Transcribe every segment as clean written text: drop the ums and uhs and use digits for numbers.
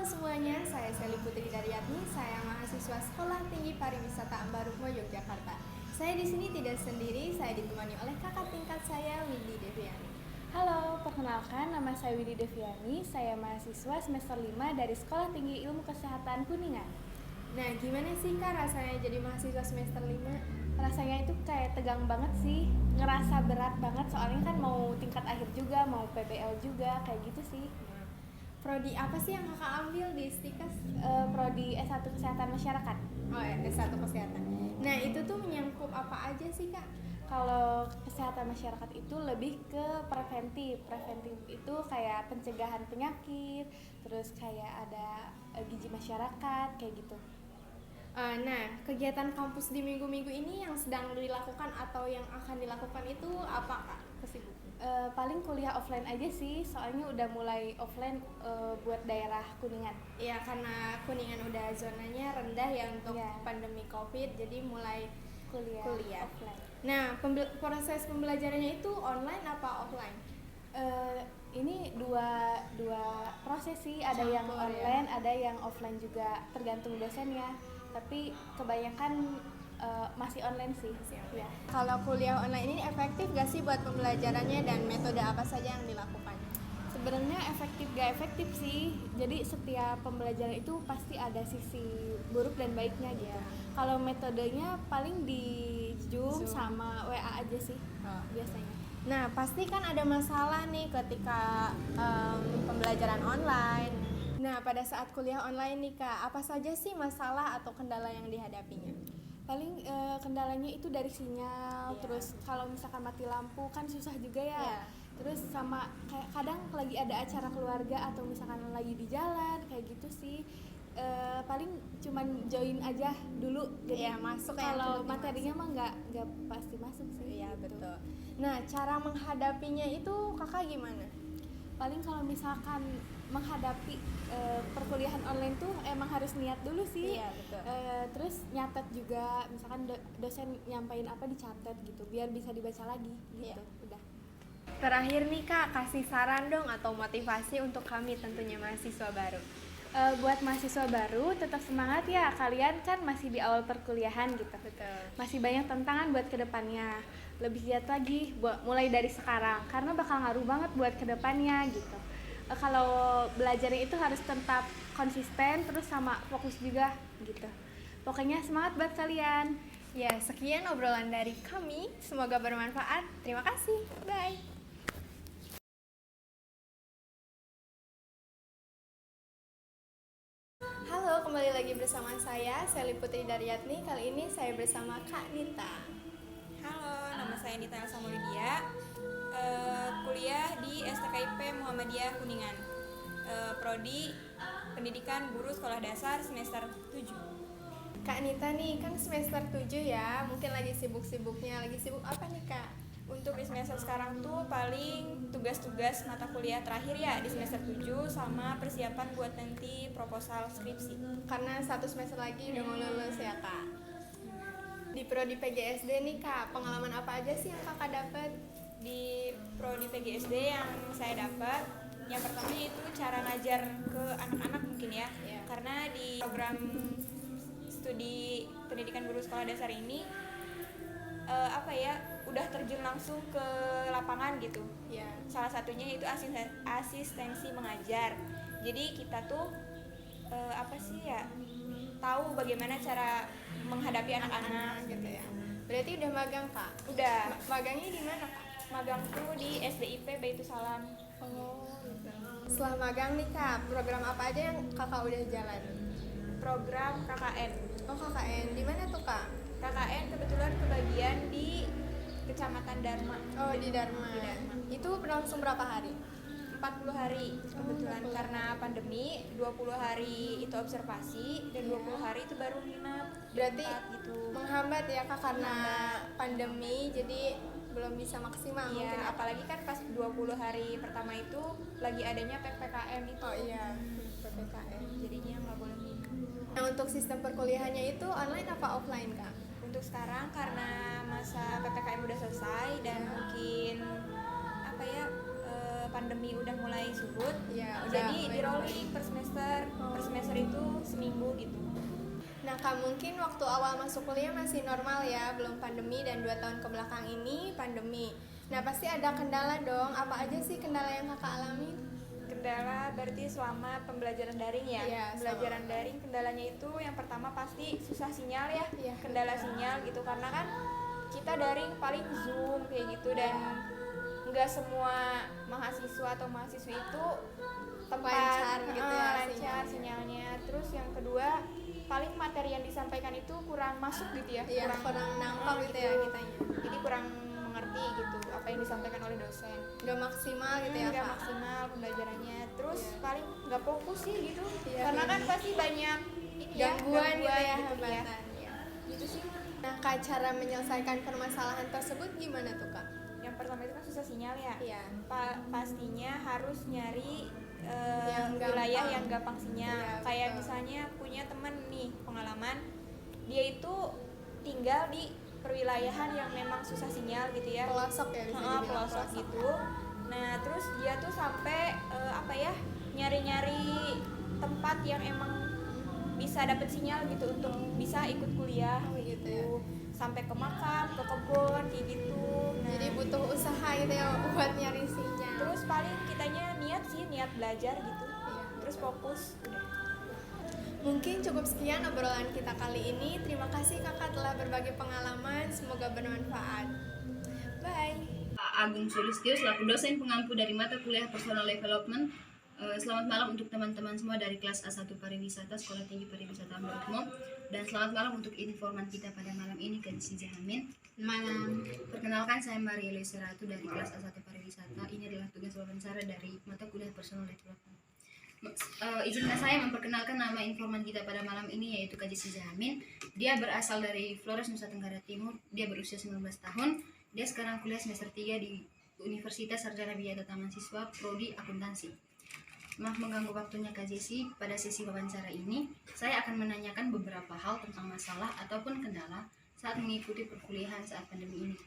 semuanya, saya Sally Putri Daryatni, saya mahasiswa Sekolah Tinggi Pariwisata Ambarukmo, Yogyakarta. Saya di sini tidak sendiri, saya ditemani oleh kakak tingkat saya, Windy Deviani. Halo, perkenalkan nama saya Windy Deviani, saya mahasiswa semester 5 dari Sekolah Tinggi Ilmu Kesehatan Kuningan. Nah, gimana sih Kak rasanya jadi mahasiswa semester 5? Rasanya itu kayak tegang banget sih, ngerasa berat banget soalnya kan mau tingkat akhir juga, mau PBL juga, kayak gitu sih. Prodi apa sih yang kakak ambil di Stikas? Prodi S1 Kesehatan Masyarakat. Oh ya, S1 Kesehatan. Nah, itu tuh menyangkut apa aja sih Kak? Kalau kesehatan masyarakat itu lebih ke preventif. Preventif itu kayak pencegahan penyakit, terus kayak ada gizi masyarakat, kayak gitu. Nah, kegiatan kampus di minggu-minggu ini yang sedang dilakukan atau yang akan dilakukan itu apa Kak? Kesibukan? Paling kuliah offline aja sih, soalnya udah mulai offline buat daerah Kuningan. Iya, karena Kuningan udah zonanya rendah ya untuk Iya. pandemi COVID, jadi mulai kuliah. Offline. Nah, proses pembelajarannya itu online apa offline? Ini dua proses sih, ada yang Campur, online, ya. ada yang offline juga, tergantung dosennya. Tapi kebanyakan masih online sih. Ya. Kalau kuliah online ini efektif gak sih buat pembelajarannya dan metode apa saja yang dilakukan? Sebenarnya efektif gak efektif sih. Jadi setiap pembelajaran itu pasti ada sisi buruk dan baiknya gitu. Yeah. Kalau metodenya paling di Zoom Zoom. sama WA aja sih biasanya. Nah, pasti kan ada masalah nih ketika pembelajaran online. Nah, pada saat kuliah online nih Kak, apa saja sih masalah atau kendala yang dihadapinya? Paling kendalanya itu dari sinyal, Yeah. terus kalau misalkan mati lampu kan susah juga ya. Yeah. Terus sama kayak kadang lagi ada acara keluarga atau misalkan lagi di jalan kayak gitu sih. Paling cuman join aja dulu, jadi masuk ya, kalau penting materinya masuk. mah nggak pasti masuk sih. Iya, gitu. betul. Nah, cara menghadapinya itu kakak gimana? Paling kalau misalkan menghadapi perkuliahan online tuh emang harus niat dulu sih. Iya, betul. Terus nyatet juga, misalkan dosen nyampain apa dicatat gitu biar bisa dibaca lagi gitu. Iya. Udah. Terakhir nih Kak, kasih saran dong atau motivasi untuk kami tentunya mahasiswa baru. Buat mahasiswa baru tetap semangat ya, kalian kan masih di awal perkuliahan gitu. Betul. Masih banyak tantangan buat kedepannya. Lebih giat lagi mulai dari sekarang karena bakal ngaruh banget buat kedepannya gitu. Kalau belajarnya itu harus tetap konsisten terus sama fokus juga gitu. Pokoknya semangat buat kalian. Ya, sekian obrolan dari kami. Semoga bermanfaat. Terima kasih. Bye. Halo, kembali lagi bersama saya, Sally Putri Daryatni. Kali ini saya bersama Kak Nita. Halo, nama saya Nita Elsa Maulidia, kuliah di STKIP Muhammadiyah Kuningan, Prodi Pendidikan Guru Sekolah Dasar semester 7. Kak Nita nih kan semester 7 ya, mungkin lagi sibuk-sibuknya. Lagi sibuk apa nih Kak? Untuk di semester sekarang tuh paling tugas-tugas mata kuliah terakhir ya di semester 7 sama persiapan buat nanti proposal skripsi. Karena 1 semester lagi udah mau lulus ya Kak. Di Prodi PGSD nih Kak, pengalaman apa aja sih yang Kakak dapat? Di Prodi PGSD yang saya dapat, yang pertama itu cara ngajar ke anak-anak mungkin ya. Iya. Karena di program studi pendidikan guru sekolah dasar ini udah terjun langsung ke lapangan gitu. Ya. Salah satunya itu asistensi mengajar. Jadi kita tuh tahu bagaimana cara menghadapi anak-anak Gitu ya. Berarti udah magang Kak? Udah. Magangnya di mana Kak? Magang tuh di SDIP Baitus Salam. Oh, gitu. Setelah magang nih Kak, program apa aja yang Kakak udah jalan? Program KKN. Oh, KKN. Di mana tuh Kak? KKN kebetulan kebagian di Kecamatan Dharma. Oh, di Dharma. Di Dharma. Itu berlangsung berapa hari? 40 hari kebetulan 40 karena pandemi, 20 hari itu observasi dan 20 hari itu baru nginap. Berarti gitu. menghambat ya Kak karena pandemi, jadi belum bisa maksimal mungkin. Iya, apalagi kan pas 20 hari pertama itu lagi adanya PPKM itu. Oh iya, PPKM. Jadinya nggak boleh nginap. Nah, untuk sistem perkuliahannya itu online apa offline Kak? Untuk sekarang karena masa PPKM udah selesai dan mungkin pandemi udah mulai surut, Ya, udah jadi mulai di rolling per semester itu seminggu gitu. Nah Kak, mungkin waktu awal masuk kuliah masih normal ya, belum pandemi, dan 2 tahun kebelakang ini pandemi. Nah pasti ada kendala dong, apa aja sih kendala yang Kakak alami? Kendala berarti selama pembelajaran daring ya. Iya, Pembelajaran sama. daring kendalanya itu yang pertama pasti susah sinyal ya. Iya, Kendala sinyal gitu karena kan kita daring paling Zoom kayak gitu, dan nggak semua mahasiswa atau mahasiswi itu tempat Lancar gitu ya lancar sinyalnya. Terus yang kedua paling materi yang disampaikan itu kurang masuk gitu ya. Iya, kurang nangkap gitu ya kitanya. Jadi kurang mengerti gitu apa yang disampaikan oleh dosen. Nggak maksimal gitu ya Nggak Kak? maksimal pembelajarannya, terus Iya. paling nggak fokus sih gitu. Iya, Karena iya. kan pasti banyak ini ya, Gangguan gitu ya, gitu hambatan ya. gitu sih. Nah Kak, cara menyelesaikan permasalahan tersebut gimana tuh Kak? Yang pertama itu kan susah sinyal ya. Iya. Pastinya harus nyari Yang gampang. wilayah yang gampang sinyal. Iya, Kayak betul. misalnya punya temen nih pengalaman, dia itu tinggal di perwilayahan yang memang susah sinyal gitu ya. Pelosok ya, bisa dibilang Pelosok gitu. Nah terus dia tuh sampai nyari-nyari tempat yang emang bisa dapet sinyal gitu untuk bisa ikut kuliah Oh, gitu ya. sampai ke makam, ke kebun kayak gitu. Nah, Jadi butuh usaha gitu ya buat nyari sinyal. terus paling kitanya niat belajar gitu. Iya. Terus fokus udah. Mungkin cukup sekian obrolan kita kali ini. Terima kasih Kakak telah berbagi pengalaman, semoga bermanfaat. Bye. Agung Sulistyo selaku dosen pengampu dari mata kuliah Personal Development. Selamat malam untuk teman-teman semua dari kelas A1 Pariwisata Sekolah Tinggi Pariwisata Ambar Utmo, dan selamat malam untuk informan kita pada malam ini, Kadis Jahamin. Malam. Perkenalkan, saya Maria Elisa Ratu dari kelas A1 Pariwisata. Ini adalah tugas wawancara dari mata kuliah Personal Development. Izinkan saya memperkenalkan nama informan kita pada malam ini, yaitu Kadis Jahamin. Dia berasal dari Flores, Nusa Tenggara Timur. Dia berusia 19 tahun. Dia sekarang kuliah semester 3 di Universitas Sarjana Wiyata Taman Siswa, Prodi Akuntansi. Maaf mengganggu waktunya Kak Jesi. Pada sesi wawancara ini, saya akan menanyakan beberapa hal tentang masalah ataupun kendala saat mengikuti perkuliahan saat pandemi ini.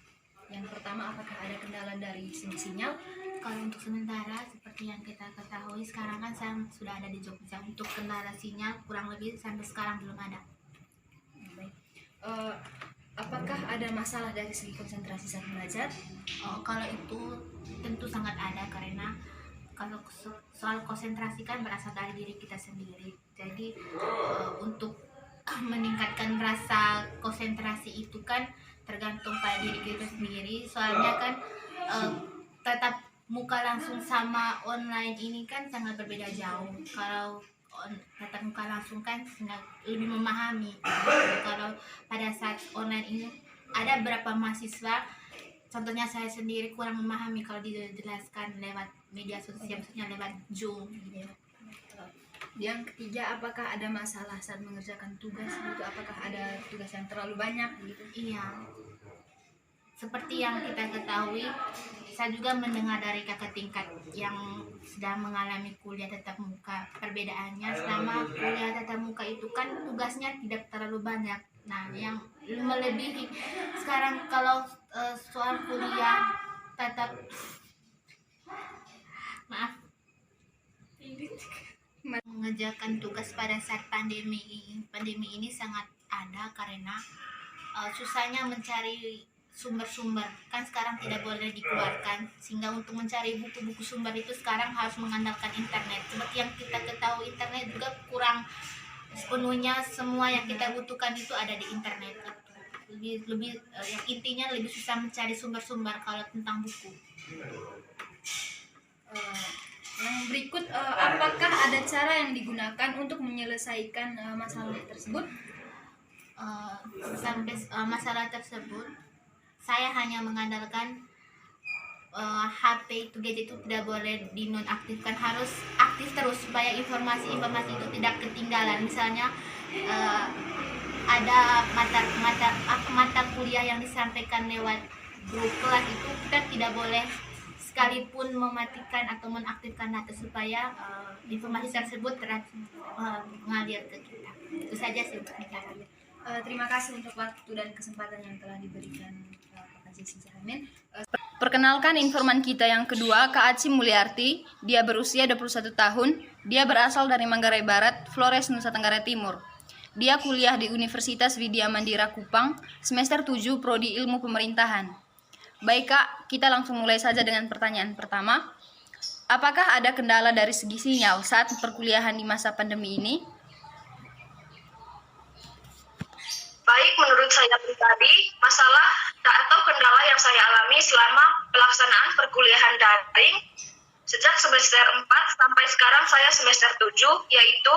Yang pertama, apakah ada kendala dari segi sinyal? Kalau untuk sementara, seperti yang kita ketahui sekarang kan saya sudah ada di Jogja. Untuk kendala sinyal kurang lebih sampai sekarang belum ada. Baik. Apakah ada masalah dari segi konsentrasi saat belajar? Kalau itu tentu sangat ada, karena kalau soal konsentrasi kan berasal dari diri kita sendiri. Jadi untuk meningkatkan rasa konsentrasi itu kan tergantung pada diri kita sendiri. Soalnya kan tatap muka langsung sama online ini kan sangat berbeda jauh. Kalau tatap muka langsung kan sangat lebih memahami. Kalau pada saat online ini ada beberapa mahasiswa, contohnya saya sendiri kurang memahami kalau dijelaskan lewat media sosial, maksudnya lewat Zoom gitu. Yang ketiga, apakah ada masalah saat mengerjakan tugas gitu? Apakah ada tugas yang terlalu banyak gitu? Iya, seperti yang kita ketahui, saya juga mendengar dari kakak tingkat yang sedang mengalami kuliah tatap muka. Perbedaannya selama kuliah tatap muka itu kan tugasnya tidak terlalu banyak. Nah, yang melebihi sekarang kalau soal kuliah tatap mengerjakan tugas pada saat pandemi ini sangat ada, karena susahnya mencari sumber-sumber kan sekarang tidak boleh dikeluarkan, sehingga untuk mencari buku-buku sumber itu sekarang harus mengandalkan internet. Seperti yang kita ketahui, internet juga kurang sepenuhnya semua yang kita butuhkan itu ada di internet. Lebih yang intinya lebih susah mencari sumber-sumber kalau tentang buku. Yang berikut, apakah ada cara yang digunakan untuk menyelesaikan masalah tersebut? Sampai masalah tersebut saya hanya mengandalkan HP itu, gadget itu tidak boleh dinonaktifkan, harus aktif terus supaya informasi itu tidak ketinggalan. Misalnya ada mata kuliah yang disampaikan lewat grup kelas itu, kita tidak boleh sekalipun mematikan atau menaktifkan data supaya informasi tersebut mengalir ke kita. Itu saja sih. Terima kasih untuk waktu dan kesempatan yang telah diberikan Pak Jesi Jahamin. Perkenalkan informan kita yang kedua, Kak Aci Mulyarti. Dia berusia 21 tahun. Dia berasal dari Manggarai Barat, Flores, Nusa Tenggara Timur. Dia kuliah di Universitas Widya Mandira Kupang, semester 7 Prodi Ilmu Pemerintahan. Baik Kak, kita langsung mulai saja dengan pertanyaan pertama. Apakah ada kendala dari segi sinyal saat perkuliahan di masa pandemi ini? Baik, menurut saya pribadi, masalah atau kendala yang saya alami selama pelaksanaan perkuliahan daring sejak semester 4 sampai sekarang saya semester 7, yaitu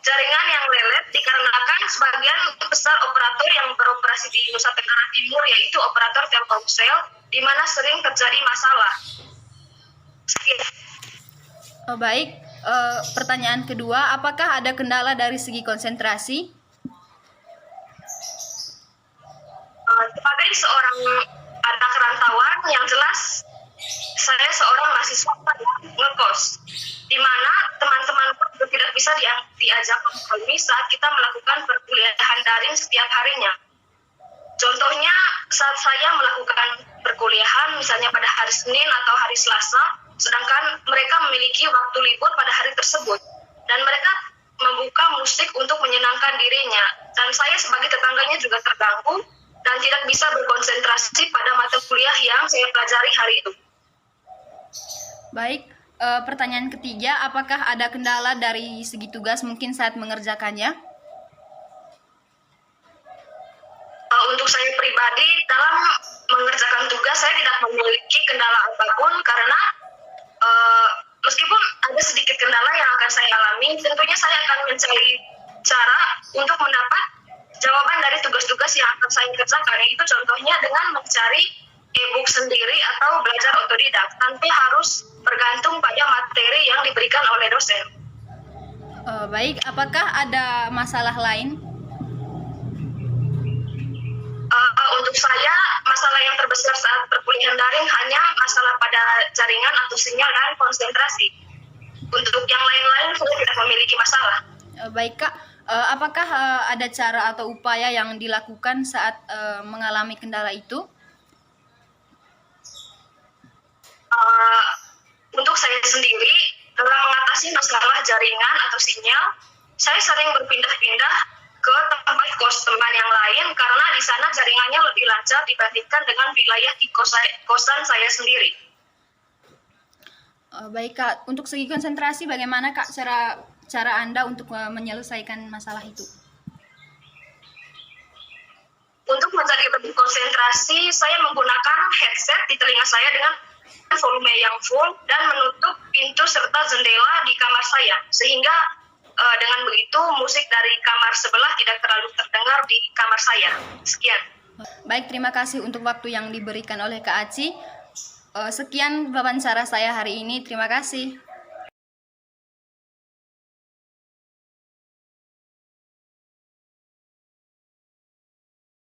jaringan yang lelet dikarenakan sebagian besar operator yang beroperasi di Nusa Tenggara Timur, yaitu operator Telkomsel, di mana sering terjadi masalah. Sekian. Baik, pertanyaan kedua, apakah ada kendala dari segi konsentrasi? Sebagai seorang anak rantauan, yang jelas saya seorang mahasiswa ngekos, di mana teman-teman pun tidak bisa diajak kompromi saat kita melakukan perkuliahan daring setiap harinya. Contohnya saat saya melakukan perkuliahan misalnya pada hari Senin atau hari Selasa, sedangkan mereka memiliki waktu libur pada hari tersebut, dan mereka membuka musik untuk menyenangkan dirinya, dan saya sebagai tetangganya juga terganggu dan tidak bisa berkonsentrasi pada mata kuliah yang saya pelajari hari itu. Baik, pertanyaan ketiga, apakah ada kendala dari segi tugas mungkin saat mengerjakannya? Untuk saya pribadi, dalam mengerjakan tugas saya tidak memiliki kendala apapun, karena meskipun ada sedikit kendala yang akan saya alami, tentunya saya akan mencari cara untuk mendapat jawaban dari tugas-tugas yang akan saya kerjakan. Itu contohnya dengan mencari e-book sendiri atau belajar otodidak tanpa harus bergantung pada materi yang diberikan oleh dosen. Baik, apakah ada masalah lain? Untuk saya, masalah yang terbesar saat perkuliahan daring hanya masalah pada jaringan atau sinyal dan konsentrasi. Untuk yang lain-lain saya tidak memiliki masalah. Baik Kak, apakah ada cara atau upaya yang dilakukan saat mengalami kendala itu? Untuk saya sendiri, dalam mengatasi masalah jaringan atau sinyal, saya sering berpindah-pindah ke tempat kos teman yang lain karena di sana jaringannya lebih lancar dibandingkan dengan wilayah di kosan saya sendiri. Baik Kak, untuk segi konsentrasi bagaimana Kak cara Anda untuk menyelesaikan masalah itu? Untuk menjadi lebih konsentrasi, saya menggunakan headset di telinga saya dengan volume yang full dan menutup pintu serta jendela di kamar saya, sehingga dengan begitu musik dari kamar sebelah tidak terlalu terdengar di kamar saya. Sekian. Baik, terima kasih untuk waktu yang diberikan oleh Kak Aci. Sekian wawancara saya hari ini. Terima kasih.